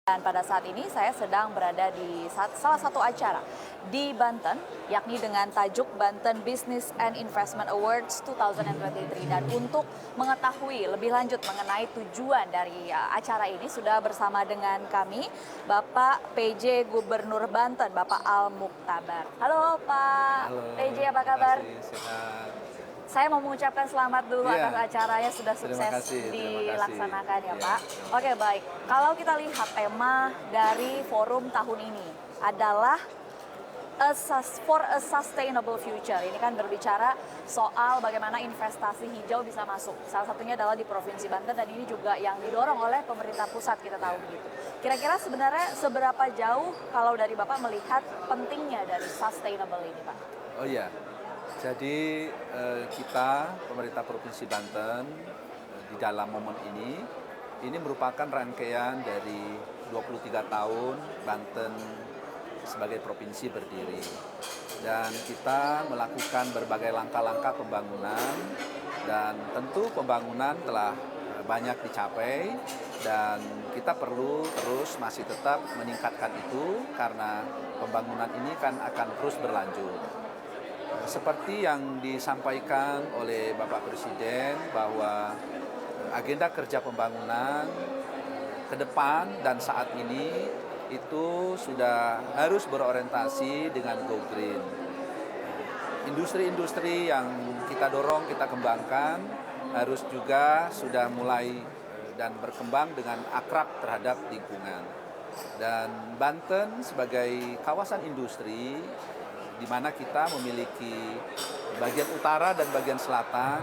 Dan pada saat ini saya sedang berada di salah satu acara di Banten, yakni dengan tajuk Banten Business and Investment Awards 2023. Dan untuk mengetahui lebih lanjut mengenai tujuan dari acara ini, sudah bersama dengan kami Bapak PJ Gubernur Banten, Bapak Al Muktabar. Halo Pak. Halo, PJ, apa kabar? terima kasih, sehat. Saya mau mengucapkan selamat dulu Iya. atas acaranya sudah Terima sukses kasih. dilaksanakan ya Iya. Pak. Oke, baik. Kalau kita lihat tema dari forum tahun ini adalah for a Sustainable Future. Ini kan berbicara soal bagaimana investasi hijau bisa masuk. Salah satunya adalah di Provinsi Banten, dan ini juga yang didorong oleh pemerintah pusat, kita tahu begitu. Kira-kira sebenarnya seberapa jauh kalau dari Bapak melihat pentingnya dari sustainable ini, Pak? Oh iya, jadi kita pemerintah Provinsi Banten di dalam momen ini merupakan rangkaian dari 23 tahun Banten sebagai provinsi berdiri. Dan kita melakukan berbagai langkah-langkah pembangunan, dan tentu pembangunan telah banyak dicapai, dan kita perlu terus masih tetap meningkatkan itu karena pembangunan ini kan akan terus berlanjut. Seperti yang disampaikan oleh Bapak Presiden bahwa agenda kerja pembangunan ke depan dan saat ini itu sudah harus berorientasi dengan go green. Industri-industri yang kita dorong, kita kembangkan harus juga sudah mulai dan berkembang dengan akrab terhadap lingkungan. Dan Banten sebagai kawasan industri di mana kita memiliki bagian utara dan bagian selatan.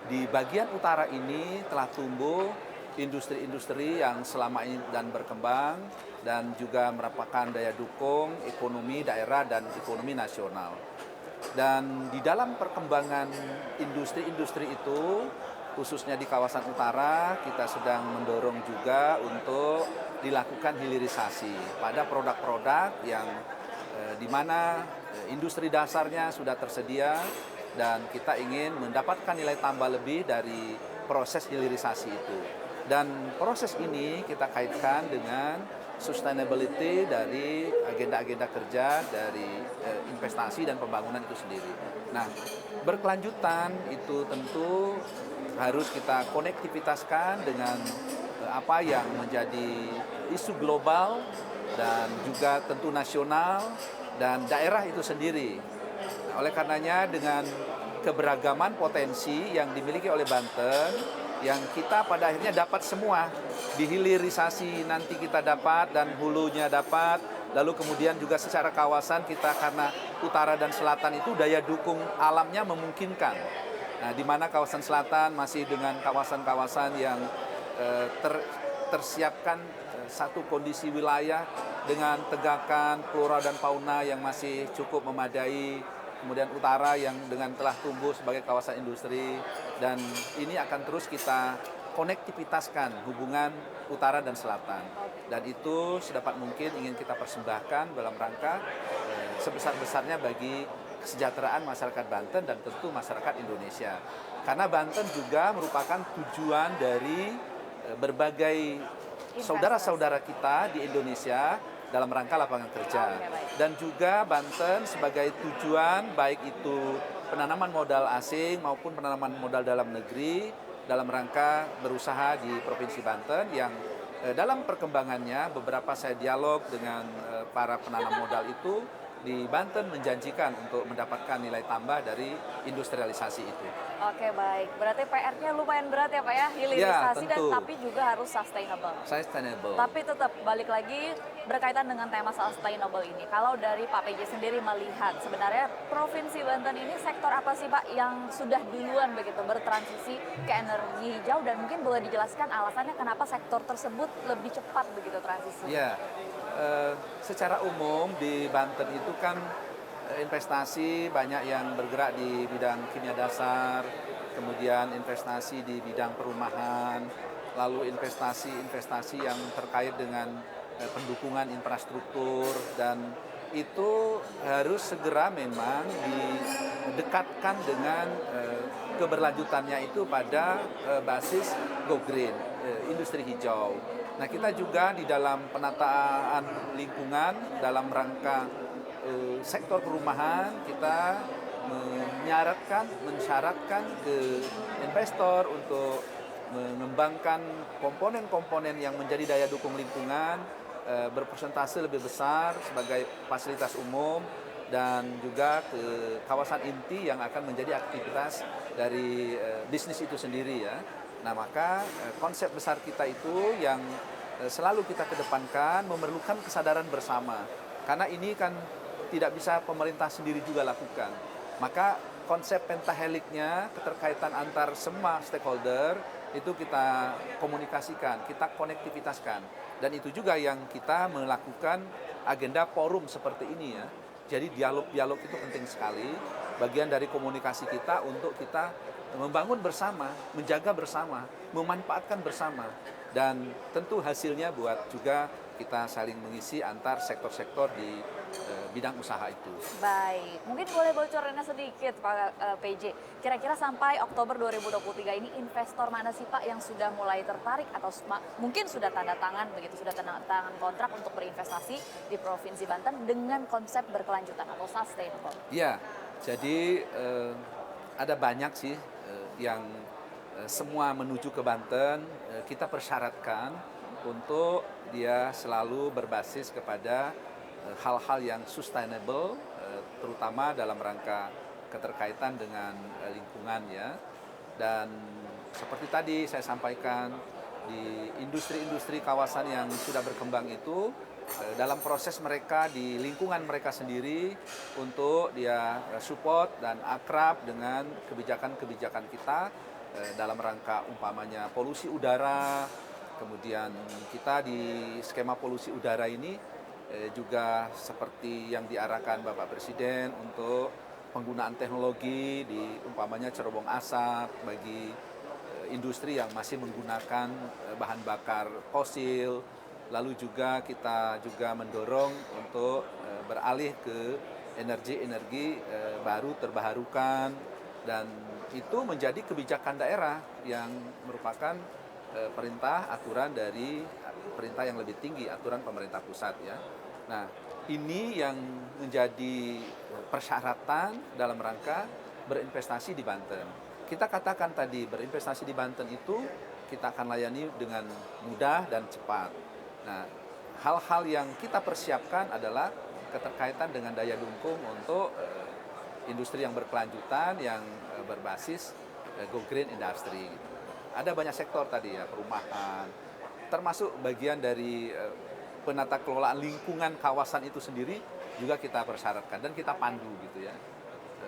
Di bagian utara ini telah tumbuh industri-industri yang selama ini dan berkembang, dan juga merupakan daya dukung ekonomi daerah dan ekonomi nasional. Dan di dalam perkembangan industri-industri itu, khususnya di kawasan utara, kita sedang mendorong juga untuk dilakukan hilirisasi pada produk-produk yang di mana industri dasarnya sudah tersedia, dan kita ingin mendapatkan nilai tambah lebih dari proses hilirisasi itu. Dan proses ini kita kaitkan dengan sustainability dari agenda-agenda kerja dari investasi dan pembangunan itu sendiri. Nah, berkelanjutan itu tentu harus kita konektivitaskan dengan apa yang menjadi isu global dan juga tentu nasional dan daerah itu sendiri. Oleh karenanya dengan keberagaman potensi yang dimiliki oleh Banten, yang kita pada akhirnya dapat semua, dihilirisasi nanti kita dapat dan hulunya dapat, lalu kemudian juga secara kawasan kita karena utara dan selatan itu daya dukung alamnya memungkinkan. Nah, di mana kawasan selatan masih dengan kawasan-kawasan yang tersiapkan satu kondisi wilayah dengan tegakan flora dan fauna yang masih cukup memadai. Kemudian utara yang dengan telah tumbuh sebagai kawasan industri, dan ini akan terus kita konektivitaskan hubungan utara dan selatan. Dan itu sedapat mungkin ingin kita persembahkan dalam rangka sebesar-besarnya bagi kesejahteraan masyarakat Banten dan tentu masyarakat Indonesia. Karena Banten juga merupakan tujuan dari berbagai saudara-saudara kita di Indonesia dalam rangka lapangan kerja. Dan juga Banten sebagai tujuan baik itu penanaman modal asing maupun penanaman modal dalam negeri dalam rangka berusaha di Provinsi Banten, yang dalam perkembangannya beberapa saya dialog dengan para penanam modal itu di Banten menjanjikan untuk mendapatkan nilai tambah dari industrialisasi itu. Oke, baik. Berarti PR-nya lumayan berat ya Pak ya, hilirisasi, dan tapi juga harus sustainable. Sustainable. Tapi tetap balik lagi berkaitan dengan tema sustainable ini. Kalau dari Pak PJ sendiri melihat sebenarnya Provinsi Banten ini sektor apa sih Pak yang sudah duluan begitu bertransisi ke energi hijau, dan mungkin boleh dijelaskan alasannya kenapa sektor tersebut lebih cepat begitu transisi? Ya, secara umum di Banten itu kan investasi banyak yang bergerak di bidang kimia dasar, kemudian investasi di bidang perumahan, lalu investasi yang terkait dengan pendukungan infrastruktur, dan itu harus segera memang didekatkan dengan keberlanjutannya itu pada basis go green, industri hijau. Nah, kita juga di dalam penataan lingkungan dalam rangka sektor perumahan, kita mensyaratkan ke investor untuk mengembangkan komponen-komponen yang menjadi daya dukung lingkungan berpresentase lebih besar sebagai fasilitas umum dan juga ke kawasan inti yang akan menjadi aktivitas dari bisnis itu sendiri ya. Nah, maka konsep besar kita itu yang selalu kita kedepankan memerlukan kesadaran bersama. Karena ini kan tidak bisa pemerintah sendiri juga lakukan. Maka konsep pentaheliknya, keterkaitan antar semua stakeholder itu kita komunikasikan, kita konektivitaskan. Dan itu juga yang kita melakukan agenda forum seperti ini ya. Jadi dialog-dialog itu penting sekali, bagian dari komunikasi kita untuk kita membangun bersama, menjaga bersama, memanfaatkan bersama. Dan tentu hasilnya buat juga kita saling mengisi antar sektor-sektor di bidang usaha itu. Baik, mungkin boleh bocorannya sedikit Pak PJ. Kira-kira sampai Oktober 2023 ini investor mana sih Pak yang sudah mulai tertarik atau mungkin sudah tanda tangan begitu, sudah tanda tangan kontrak untuk berinvestasi di Provinsi Banten dengan konsep berkelanjutan atau sustainable? Iya, jadi ada banyak sih yang semua menuju ke Banten, kita persyaratkan untuk dia selalu berbasis kepada hal-hal yang sustainable, terutama dalam rangka keterkaitan dengan lingkungan ya. Dan seperti tadi saya sampaikan, di industri-industri kawasan yang sudah berkembang itu, dalam proses mereka di lingkungan mereka sendiri untuk dia support dan akrab dengan kebijakan-kebijakan kita dalam rangka umpamanya polusi udara. Kemudian kita di skema polusi udara ini juga seperti yang diarahkan Bapak Presiden untuk penggunaan teknologi di umpamanya cerobong asap bagi industri yang masih menggunakan bahan bakar fosil. Lalu juga kita juga mendorong untuk beralih ke energi-energi baru terbarukan, dan itu menjadi kebijakan daerah yang merupakan perintah aturan dari perintah yang lebih tinggi, aturan pemerintah pusat ya. Nah, ini yang menjadi persyaratan dalam rangka berinvestasi di Banten. Kita katakan tadi berinvestasi di Banten itu kita akan layani dengan mudah dan cepat. Nah, hal-hal yang kita persiapkan adalah keterkaitan dengan daya dukung untuk industri yang berkelanjutan yang berbasis go green industry. Ada banyak sektor tadi ya, perumahan, termasuk bagian dari penata kelolaan lingkungan kawasan itu sendiri juga kita persyaratkan dan kita pandu gitu ya.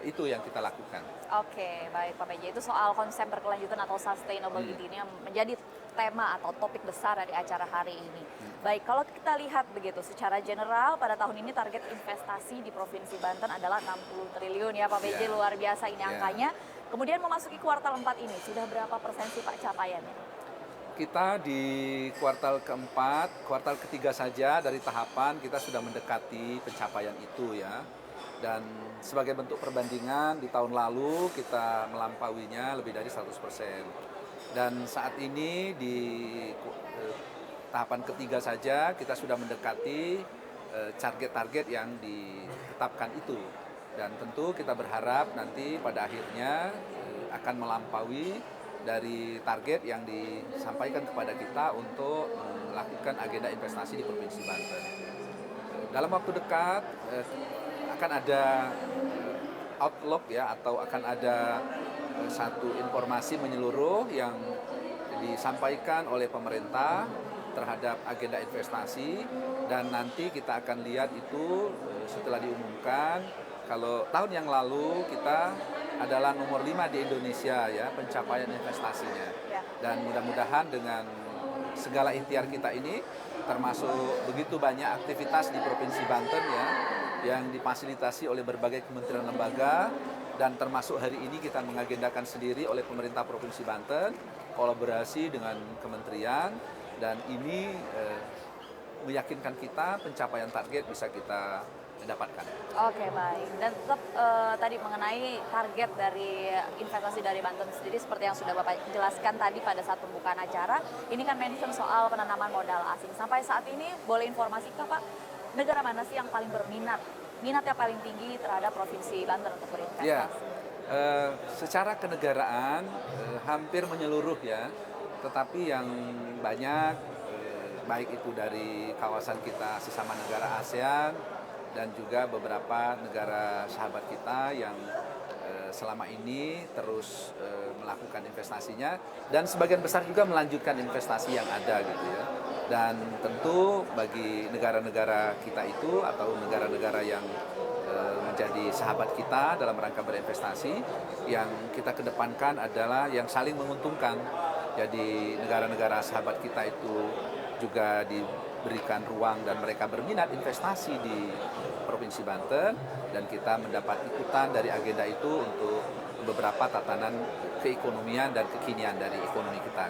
Itu yang kita lakukan. Oke, baik Pak PJ. Itu soal konsep berkelanjutan atau sustainability ini yang menjadi tema atau topik besar dari acara hari ini. Baik, kalau kita lihat begitu secara general pada tahun ini target investasi di Provinsi Banten adalah 60 triliun ya Pak PJ, luar biasa ini angkanya. Kemudian memasuki kuartal 4 ini, sudah berapa persen sih Pak capaiannya? Kita di kuartal keempat, kuartal ketiga saja dari tahapan kita sudah mendekati pencapaian itu ya. Dan sebagai bentuk perbandingan di tahun lalu kita melampauinya lebih dari 100%. Dan saat ini di tahapan ketiga saja kita sudah mendekati target-target yang ditetapkan itu. Dan tentu kita berharap nanti pada akhirnya akan melampaui dari target yang disampaikan kepada kita untuk melakukan agenda investasi di Provinsi Banten. Dalam waktu dekat akan ada outlook ya, atau akan ada satu informasi menyeluruh yang disampaikan oleh pemerintah terhadap agenda investasi, dan nanti kita akan lihat itu setelah diumumkan. Kalau tahun yang lalu kita adalah nomor 5 di Indonesia ya pencapaian investasinya. Dan mudah-mudahan dengan segala ikhtiar kita ini, termasuk begitu banyak aktivitas di Provinsi Banten ya yang difasilitasi oleh berbagai kementerian lembaga, dan termasuk hari ini kita mengagendakan sendiri oleh pemerintah Provinsi Banten kolaborasi dengan kementerian, dan ini meyakinkan kita pencapaian target bisa kita dapatkan. Oke, baik. Dan tetap tadi mengenai target dari investasi dari Banten sendiri seperti yang sudah Bapak jelaskan tadi pada saat pembukaan acara, ini kan mention soal penanaman modal asing. Sampai saat ini boleh informasi Pak, negara mana sih yang paling minatnya paling tinggi terhadap Provinsi Banten untuk berinvestasi? Ya, secara kenegaraan hampir menyeluruh ya, tetapi yang banyak baik itu dari kawasan kita sesama negara ASEAN dan juga beberapa negara sahabat kita yang selama ini terus melakukan investasinya dan sebagian besar juga melanjutkan investasi yang ada gitu ya. Dan tentu bagi negara-negara kita itu atau negara-negara yang menjadi sahabat kita dalam rangka berinvestasi, yang kita kedepankan adalah yang saling menguntungkan. Jadi negara-negara sahabat kita itu juga diberikan ruang dan mereka berminat investasi di Provinsi Banten dan kita mendapat ikutan dari agenda itu untuk beberapa tatanan keekonomian dan kekinian dari ekonomi kita.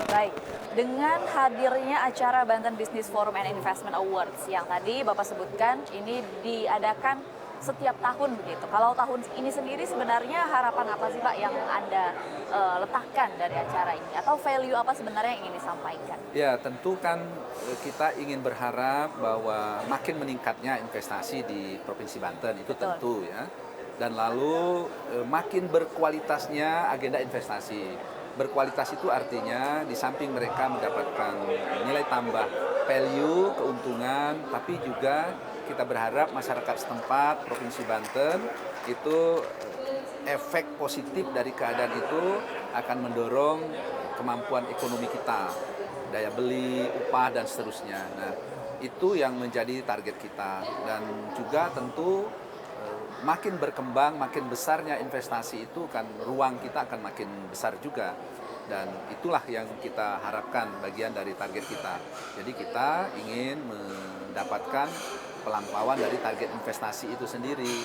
Baik, dengan hadirnya acara Banten Business Forum and Investment Awards yang tadi Bapak sebutkan ini diadakan setiap tahun begitu. Kalau tahun ini sendiri sebenarnya harapan apa sih Pak yang Anda letakkan dari acara ini? Atau value apa sebenarnya yang ingin disampaikan? Ya, tentu kan kita ingin berharap bahwa makin meningkatnya investasi di Provinsi Banten, itu Betul. tentu ya. Dan lalu makin berkualitasnya agenda investasi. Berkualitas itu artinya di samping mereka mendapatkan nilai tambah value, keuntungan, tapi juga kita berharap masyarakat setempat Provinsi Banten itu efek positif dari keadaan itu akan mendorong kemampuan ekonomi kita, daya beli, upah dan seterusnya. Nah, itu yang menjadi target kita dan juga tentu makin berkembang, makin besarnya investasi itu kan ruang kita akan makin besar juga. Dan itulah yang kita harapkan bagian dari target kita. Jadi kita ingin mendapatkan pelampauan dari target investasi itu sendiri.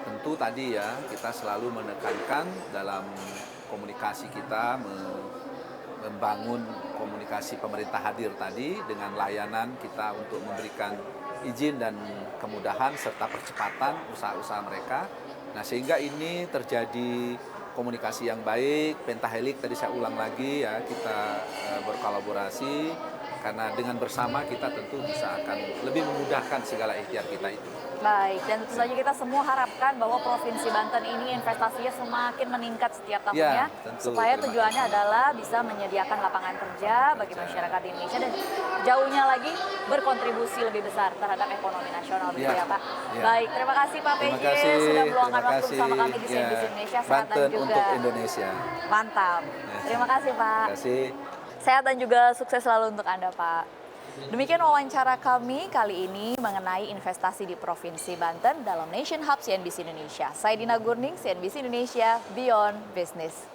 Tentu tadi ya kita selalu menekankan dalam komunikasi kita membangun komunikasi pemerintah hadir tadi dengan layanan kita untuk memberikan izin dan kemudahan serta percepatan usaha-usaha mereka. Nah, sehingga ini terjadi komunikasi yang baik, pentahelik tadi saya ulang lagi ya, kita berkolaborasi karena dengan bersama kita tentu bisa akan lebih memudahkan segala ikhtiar kita itu. Baik, dan tentu saja kita semua harapkan bahwa Provinsi Banten ini investasinya semakin meningkat setiap tahunnya, tentu. supaya tujuannya adalah bisa menyediakan lapangan kerja bagi masyarakat Indonesia dan jauhnya lagi berkontribusi lebih besar terhadap ekonomi nasional, begitu ya Pak. Ya. Baik, terima kasih Pak PJ sudah meluangkan waktu bersama kami di CNBC Indonesia. Sehat Banten dan juga untuk Indonesia. mantap. Terima kasih Pak. Terima kasih. Sehat dan juga sukses selalu untuk Anda Pak. Demikian wawancara kami kali ini mengenai investasi di Provinsi Banten dalam Nation Hub CNBC Indonesia. Saya Dina Gurning, CNBC Indonesia, Beyond Business.